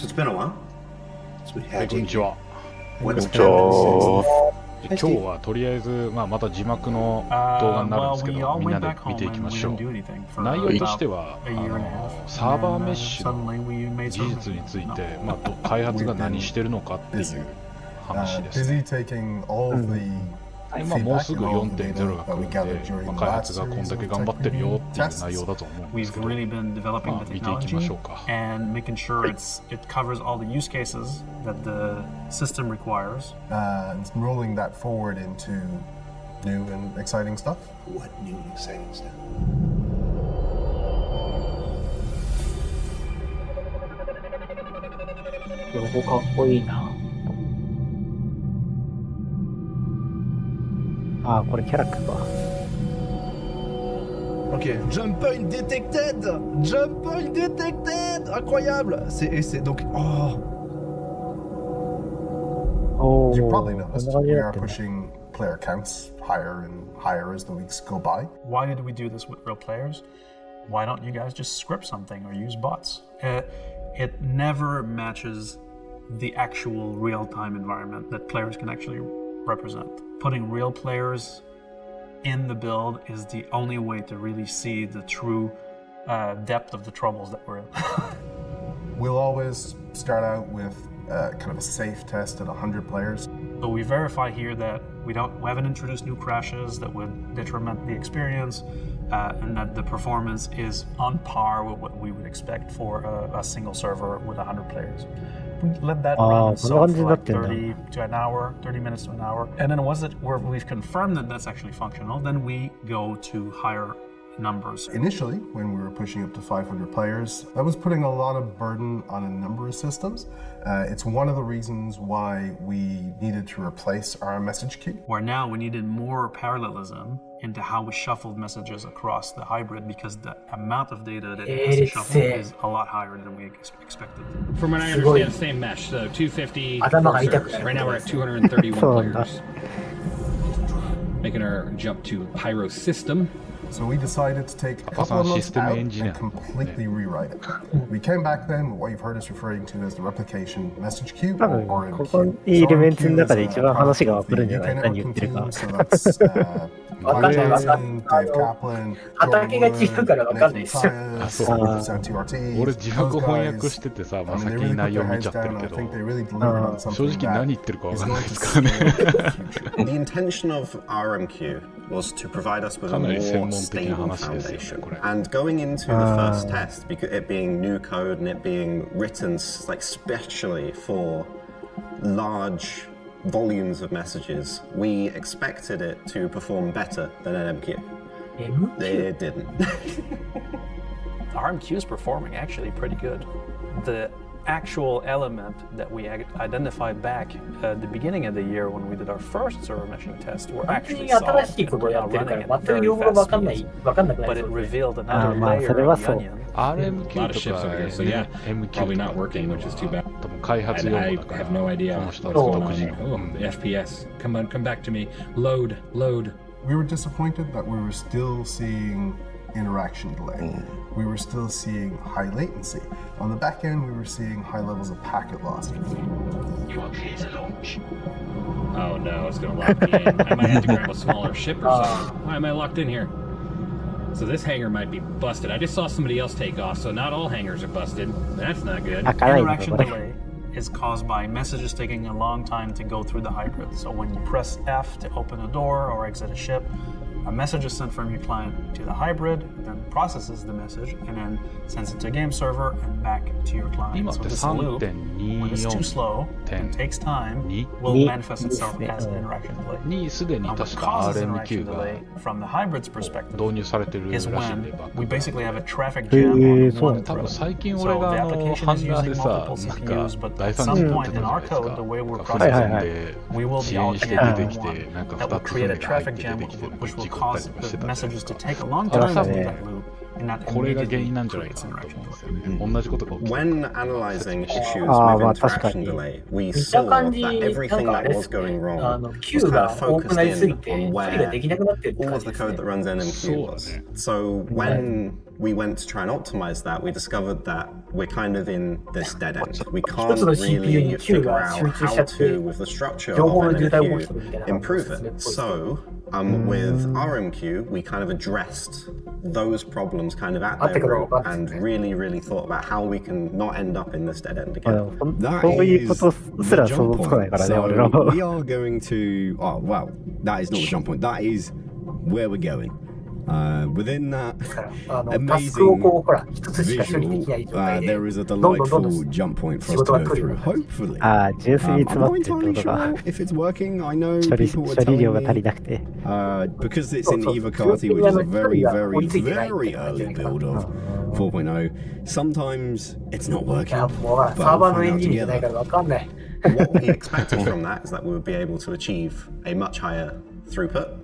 So it's been a while. はい、こんにちは。What's 今日はとりあえず、また字幕の動画になるんですけど、みんなで見ていきましょう。内容としては、サーバーメッシュの技術について、開発が何してるのかっていう話です。もうすぐ 4.0 が来るんで、開発がこんだけ頑張ってるよっていう内容だと思うんですけど、見ていきましょうか。And making sure it covers all the use cases that the system requires. And rolling that forward into new and exciting stuff. What new and exciting stuff? ロゴかっこいいな。ああ、これキャラクター。Ok, jump point detected! Jump point detected! Incroyable! C'est donc. Oh! You probably noticed we are pushing player counts higher and higher as the weeks go by. Why did we do this with real players? Why don't you guys just script something or use bots? It never matches the actual real-time environment that players can actually represent. Putting real players in the build is the only way to really see the true depth of the troubles that we're in. We'll always start out with kind of a safe test at 100 players. So we verify here that we haven't introduced new crashes that would detriment the experience, and that the performance is on par with what we would expect for a single server with 100 players. Let that run for like 30 to an hour, 30 minutes to an hour. And then once we've confirmed that that's actually functional, then we go to higher numbers. Initially, when we were pushing up to 500 players, that was putting a lot of burden on a number of systems. It's one of the reasons why we needed to replace our message queue. Where now we needed more parallelism into how we shuffled messages across the hybrid, because the amount of data that it has to shuffle is a lot higher than we expected. From what I understand, same mesh, so 250 servers. Right now we're at 231 players. Making our jump to Pyro system. So we decided to take a couple of months out and completely rewrite it. We came back then with what you've heard us referring to as the replication message queue or RM queue. いいエレメンツの中で一番話がわかるんじゃない？何言ってるか。わかんないわかんない。畑が違うからわかんないですよ。俺字幕翻訳しててさ、先に内容見ちゃってるけど、正直何言ってるかわかんないですからね。The intention of RMQ was to provide us with a more stable foundation. And going into the first test, because it being new code and it being written like specially for large volumes of messages, we expected it to perform better than an MQ. It didn't. RMQ is performing actually pretty good. The actual element that we identified back at the beginning of the year when we did our first server meshing test were actually solved and we're now running at very fast speeds, but it revealed another layer of the onion. RMQ A lot of ships over here, so yeah, probably not working, which is too bad. And I have no idea what's going on. The FPS, come back to me. Load. We were disappointed that we were still seeing interaction delay. We were still seeing high latency. On the back end, we were seeing high levels of packet loss. You are clear to launch. Oh no, it's gonna lock me in. I might have to grab a smaller ship or something. Why am I locked in here? So this hangar might be busted. I just saw somebody else take off, so not all hangars are busted. That's not good. Interaction delay is caused by messages taking a long time to go through the hybrid. So when you press F to open a door or exit a ship, a message is sent from your client to the hybrid, then processes the message, and then sends it to a game server and back to your client. So this loop, when it's too slow and takes time, will manifest itself as an interaction delay. にすでに Now, what 確か causes RMQ interaction が delay from the hybrid's perspective 導入されてるらし is いんで、 when we basically have a traffic jam on one 多分 thread. 最近 So 俺 the がapplication ハ is ンガー using でさ、 multiple なん CPUs, か but 第 at 三 some 次元 point って in た our じゃない code, the で way す we're か。フレーズ processing で we will 遅 be 延して出 allocating てきて、 one なんか that will 2つ create a 目が入っ traffic て出 jam, てきて、なんか which 事 will 故った cause りとかして the たじゃないで messages す to か。 take a long だから time 多 to 分 do that loop, and that これが原 immediately 因なんじゃない creates かなと interaction 思うんです delay. よね。同じことが起きてる。 When analyzing issues Ah, with 確か interaction に。 delay, we 見 saw た感 that じ、なん everything かあ that れ was going wrong Q was kind が of 多く focused なりすぎ in て、 on 処理ができなくなってるって all 感 of じ the です code ね that。runs そう NMQ だ was. ね。 So when we went to try and optimize that, we discovered that we're kind of in this dead end. We can't really figure out how to, with the structure of NMQ, improve it. So, with RMQ, we kind of addressed those problems kind of at their root and really thought about how we can not end up in this dead end again. That is the jump point. So we are going to, oh wow, that is not the jump point, that is where we're going. Within that amazing visual, there is a delightful jump point for us to go through. Hopefully, I'm not entirely sure if it's working. I know people were telling me because it's in Ivakati, which is a very early build of 4.0. Sometimes it's not working. But we'll find out together. What we expected from that is that we would be able to achieve a much higher throughput.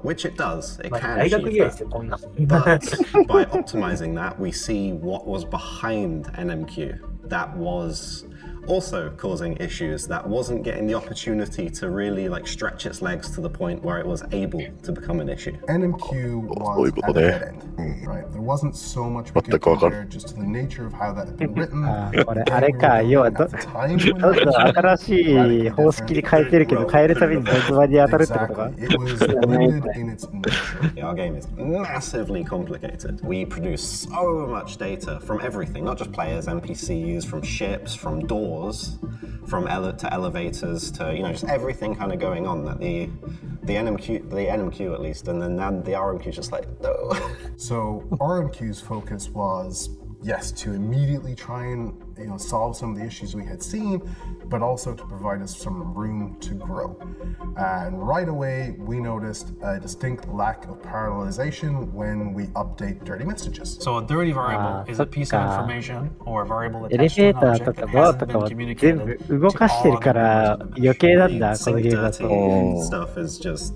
Which it does, it can achieve that. But by optimizing that, we see what was behind NMQ that was also causing issues, that wasn't getting the opportunity to really like stretch its legs to the point where it was able to become an issue. NMQ was at the dead end, right? There wasn't so much we could compare just to the nature of how that had been written. これあれか、要はどんどん新しい方式に変えてるけど、変えるたびにドズバに当たるってことか It was limited in its nature. Our game is massively complicated. We produce so much data from everything, not just players, NPCs, from ships, from doors, from to elevators, to just everything kind of going on that the NMQ at least, and then the RMQ just like no. So RMQ's focus was, yes, to immediately try and solve some of the issues we had seen, but also to provide us some room to grow. And right away, we noticed a distinct lack of parallelization when we update dirty messages. So a dirty variable is a piece of information or a variable attached to an object that hasn't been communicated to all dirty stuff is just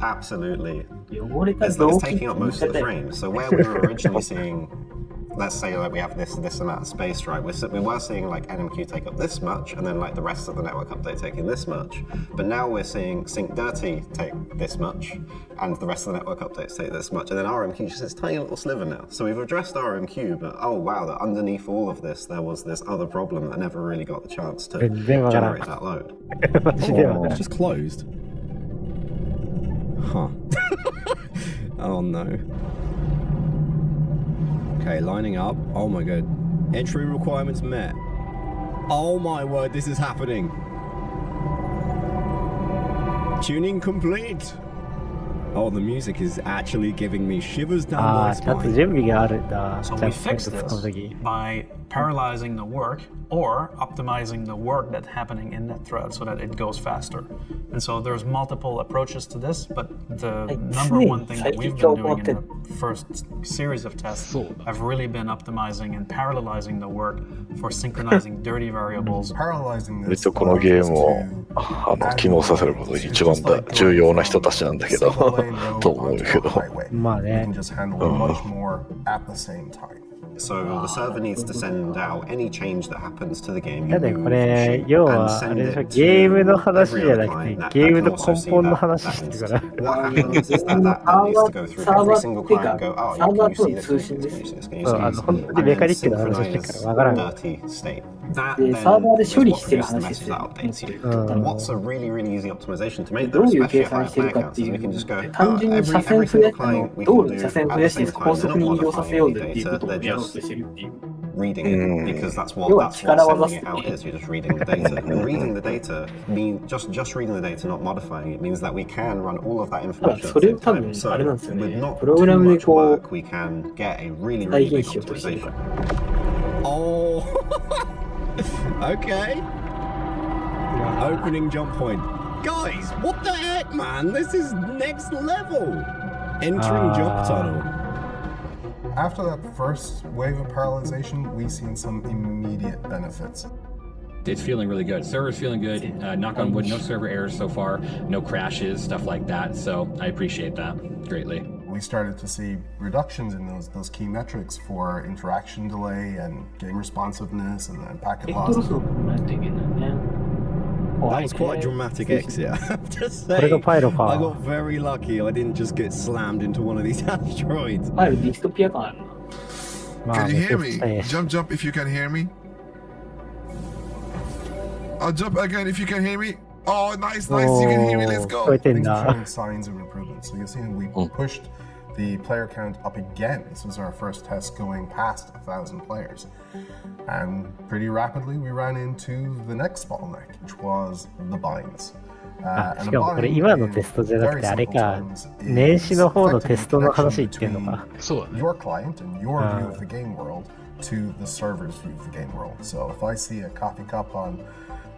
absolutely it's taking up most of the frame. So where we were originally seeing, let's say like we have this amount of space, right? We were seeing like NMQ take up this much, and then like the rest of the network update taking this much. But now we're seeing sync dirty take this much, and the rest of the network updates take this much, and then RMQ just this tiny little sliver now. So we've addressed RMQ, but oh wow, that underneath all of this there was this other problem that never really got the chance to generate that load. Oh, it's just closed. Huh. Oh no. Okay, lining up. Oh my god. Entry requirements met. Oh my word, this is happening. Tuning complete. Oh, the music is actually giving me shivers down my spine. So we fixed this by parallelizing the work or optimizing the work that's happening in that thread so that it goes faster. And so there's multiple approaches to this, but the number one thing that we've been doing in the first series of tests have really been optimizing and parallelizing the work for synchronizing dirty variables. Parallelizing this このゲームを起動させることが一番重要な人たちなんだけどと思うけど。まあね。 So the server needs to send out any change that happens to the game. だってこれ要はあれでしょ、ゲームの話じゃなくてゲームの根本の話してるから。What happens is that needs to go through every single client and go, oh, can you see this? Can you see this? Can you see this? 本当にメカニックな話してるからわからん。 That then is what produces the message that updates you. And what's a really easy optimization to make those especially higher player counts is we can just go, every single client we can do at the same time. They're not modifying any data, they're just reading it because that's what sending it out is. You're just reading the data. And reading the data means just reading the data, not modifying it, means that we can run all of that information at the same time. So with not too much work, we can get a really big optimization. Oh, okay. Opening jump point. Guys, what the heck, man? This is next level. Entering jump tunnel. After that first wave of parallelization, we've seen some immediate benefits. It's feeling really good. Server's feeling good. Knock on wood, no server errors so far, no crashes, stuff like that. So I appreciate that greatly. We started to see reductions in those key metrics for interaction delay and game responsiveness and packet loss. That was quite a dramatic exit, I have to say. I got very lucky I didn't just get slammed into one of these asteroids. Can you hear me? Jump if you can hear me. I'll jump again if you can hear me. Oh, nice. You can hear me. Let's go. Things are showing signs of improvement. So you'll see we pushed the player count up again. This was our first test going past 1,000 players. And pretty rapidly we ran into the next bottleneck, which was the binds. しかもこれ今のテストじゃなくてあれか、年始の方のテストの話言ってんのか。そうだね。Your client and your view of the game world to the server's view of the game world. So if I see a coffee cup on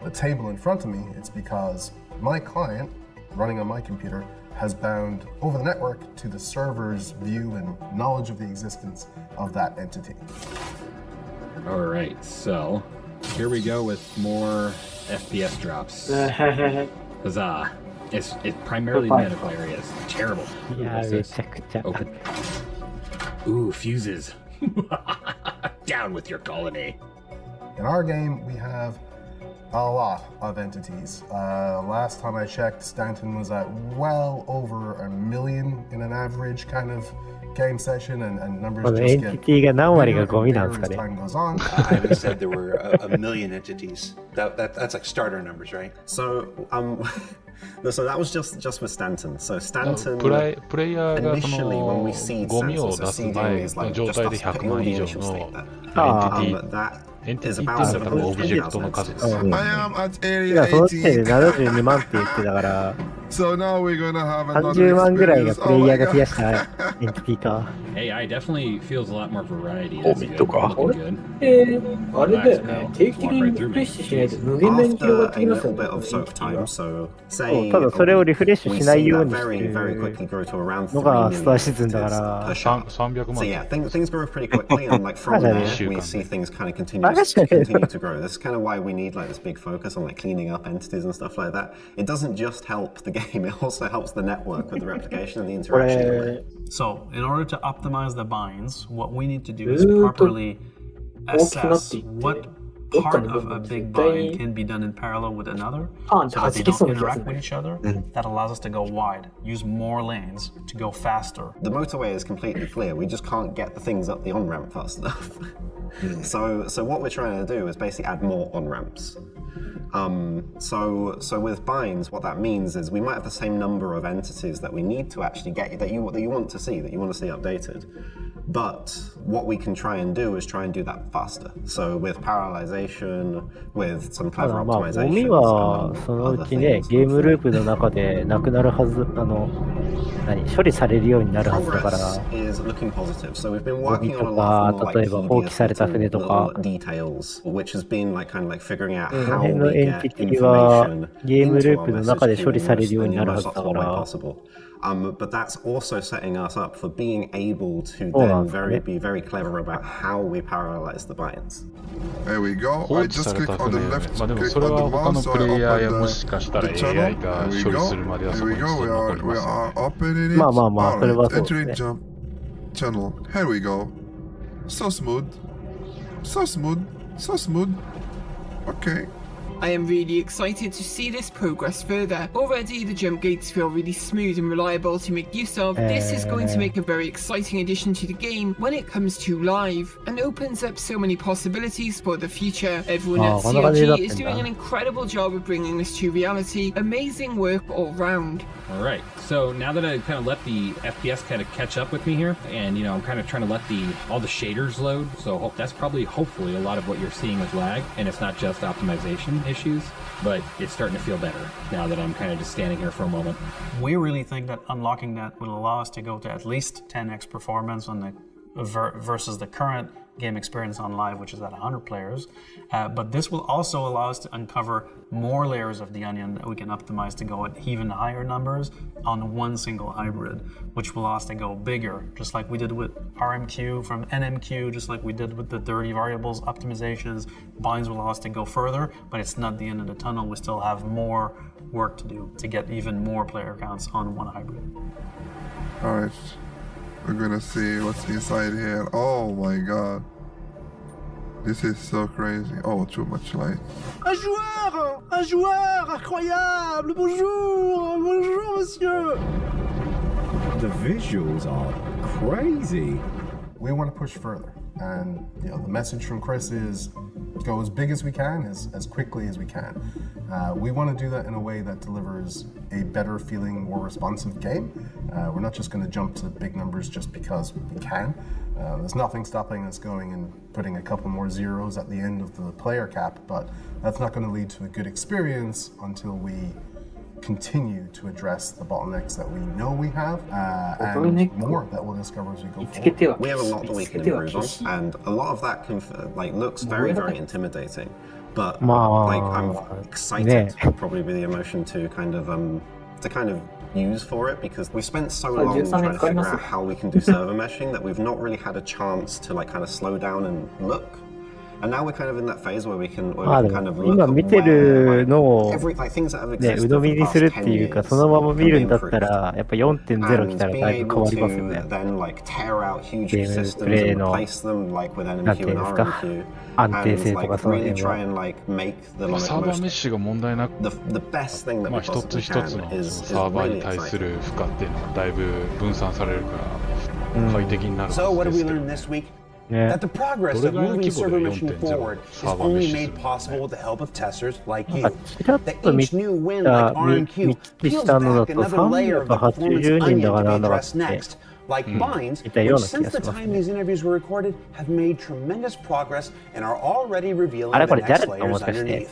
the table in front of me, it's because my client running on my computer has bound over the network to the server's view and knowledge of the existence of that entity. All right, so here we go with more FPS drops. Huzzah. It's primarily medical areas. Terrible. Open. Ooh, fuses. Down with your colony. In our game, we have a lot of entities. Last time I checked, Stanton was at well over 1 million in an average kind of game session, and numbers just get bigger as time goes on. I haven't said there were a million entities. That's like starter numbers, right? So that was just with Stanton. So Stanton プレイヤーがそ initially when we の seed ゴミを sensors, 出 so す seeding 前 is の like 状 just 態で us 100 putting 万 on the 以上 initial の state there. エンティ That ティ is っていうのは多 about 分オブジェクトの数です。 I am at い area や、その時点で 18. 72万って言ってたから、 So now we're gonna have another 30万ぐらいが experience. プレ Oh イヤ my ーが増や god. したエンティティか。AI definitely feels a lot more variety. ゴ That's ミ good. とか。 Looking good. あれだよね、定期的にリフレッシュしないと無限大に広がっ After て a きますよ little ね。 bit of soak time, so そう say ただそれをリフレッシュ we しない see よう that にして very, る very quickly grow to around の 3が million スターシーズンだか entities ら。 per shot. 300 So 万。 yeah, things grow pretty quickly, and like from Actually, there we see things kind of continue to grow. That's kind of why we need like this big focus on like cleaning up entities and stuff like that. It doesn't just help the game; it also helps the network with the replication and the こ interaction. れ So, in order to optimize the binds, what we need to do is properly assess what part of a big bind can be done in parallel with another so that they don't interact with each other. That allows us to go wide, use more lanes to go faster. The motorway is completely clear. We just can't get the things up the on-ramp fast enough. So what we're trying to do is basically add more on-ramps. So with binds, what that means is we might have the same number of entities that we need to actually get that you want to see updated. But what we can try and do is try and do that faster. So with parallelization, with some た clever だまあ、ゴ optimization, ミはその other うちね、 things, ゲームループの中でなくなるはず、処理されるようになるはずだから、 Progress is looking positive. So we've been ゴミ working と on a か lot more 例え like ば放棄された船とか、 details, which has been like kind of like figuring out その how 辺の we エン get ティティは information ゲーム into ルー our プの中で message 処理 queue されるよう in に the なるは most ずだか optimal way ら。 possible. But that's also setting us up for being able to そうなん then ですね。be very clever about how we parallelize the binds. There we go. 放 I 置 just され click た on the 船、 left まあでも click それ on は the 他 mouse, の so プ I レイヤーや open もしかしたら the AI channel. が There we 処理 go. するまではそ There こ we に go. ずっ We と残り are ます。 opening it. まあまあまあ、それはそうです Entering ね。 jump channel. Here we go. So smooth. So smooth. So smooth. Okay. I am really excited to see this progress further. Already the jump gates feel really smooth and reliable to make use of. This is going to make a very exciting addition to the game when it comes to live and opens up so many possibilities for the future. Everyone at CIG is doing an incredible job of bringing this to reality. Amazing work all round. All right, so now that I kind of let the FPS kind of catch up with me here, and you know, I'm kind of trying to let all the shaders load, so that's probably, hopefully, a lot of what you're seeing with lag, and it's not just optimization issues, but it's starting to feel better now that I'm kind of just standing here for a moment. We really think that unlocking that will allow us to go to at least 10x performance on the versus the current game experience on live, which is at 100 players. But this will also allow us to uncover more layers of the onion that we can optimize to go at even higher numbers on one single hybrid, which will allow us to go bigger, just like we did with RMQ from NMQ, just like we did with the 30 variables optimizations. Binds will allow us to go further, but it's not the end of the tunnel. We still have more work to do to get even more player counts on one hybrid. All right. We're gonna see what's inside here. Oh my god. This is so crazy. Oh, too much light. Un joueur incroyable. Bonjour, monsieur. The visuals are crazy. We want to push further. And the message from Chris is go as big as we can, as quickly as we can. We want to do that in a way that delivers a better feeling, more responsive game. We're not just going to jump to big numbers just because we can. There's nothing stopping us going and putting a couple more zeros at the end of the player cap, but that's not going to lead to a good experience until we continue to address the bottlenecks that we know we have, and more that we'll discover as we go forward. We have a lot that we can improve on, and a lot of that looks very, very intimidating. But I'm excited, probably be the emotion to kind of use for it, because we spent so long trying to figure out how we can do server meshing that we've not really had a chance to kind of slow down and look. And now we're kind of in that phase where we can kind of look 今見てるのを things that have ね、 existed 鵜呑みにするっていうか、そのまま見るんだった improved. ら、やっぱ 4.0 来たらだいぶ変わりますよね。 Then tear out huge ゲーム systems プレイ and の replace them with なんてい NMQ うんで and すか、 RMQ 安定性 and とかその really 辺は。 try and make the サーバーメッ most シュが問題なく、 the best thing that まあ we 一つ possibly 一つの can is サーバー really に対す exciting. る負荷っていうのがだいぶ分散されるから快適になるは So, ず what で did we すけど learn this week? ね That the progress of どれぐらいの moving 規模で server mission 4.0 forward is サーバーメッ only シュする made の possible with the help of testers like なん you. かちらっ That と見 each new win た like 見 RMQ 見聞き peels したのだ back と another layer of the performance 380人だ onion か to なん be だかっ addressed て next. Like binds, いたよう which な気 since が the します time ね。 these interviews were recorded have made tremendous progress and are already revealing あれ the これ next 誰だも layers しかして。 underneath.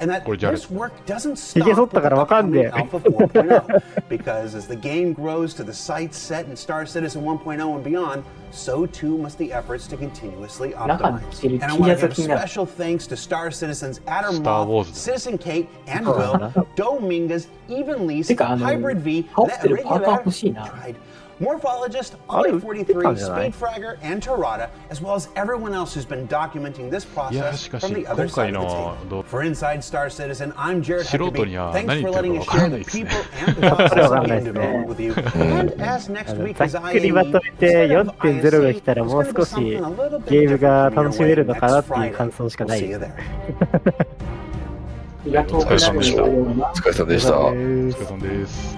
And that これジャレッ this work doesn't ひげ stop 剃っ with たからわかん the ねえ。 Alpha 4.0, because as the game grows to the sights set in Star Citizen 1.0 and beyond, so too must the efforts to continuously 中に optimize. 着てる And I T want シャ to ツが give 気になる。 special thanks to Star Citizen's Adam Star Moth, Wars. Citizen Kate, and そうなん Will, だ。 Dominguez, Even Lease, てか、Hybrid V, 羽織ってるパーカー Regular, 欲しいな。 Tried, Morphologist, あれ、 Ollie 売ってた 43, んじゃない Speed Fragger, and Torada, as well as everyone else who's been documenting this いや process しか from し the other 今回 side of the の table. For Inside Star Citizen, I'm Jared 素人 Huckabee. には Thanks 何 for 言って letting る us か分か share んない the ですね people and the process of game development with you. And as next ざ week っ is くりまとめて IAE, 4.0 が来たらもう少しゲームが楽しめるのかなっていう感想しか We'll ない。 see you there. 気が遠お疲れくなる様でした。おような。疲れ様でした。お疲れ様です。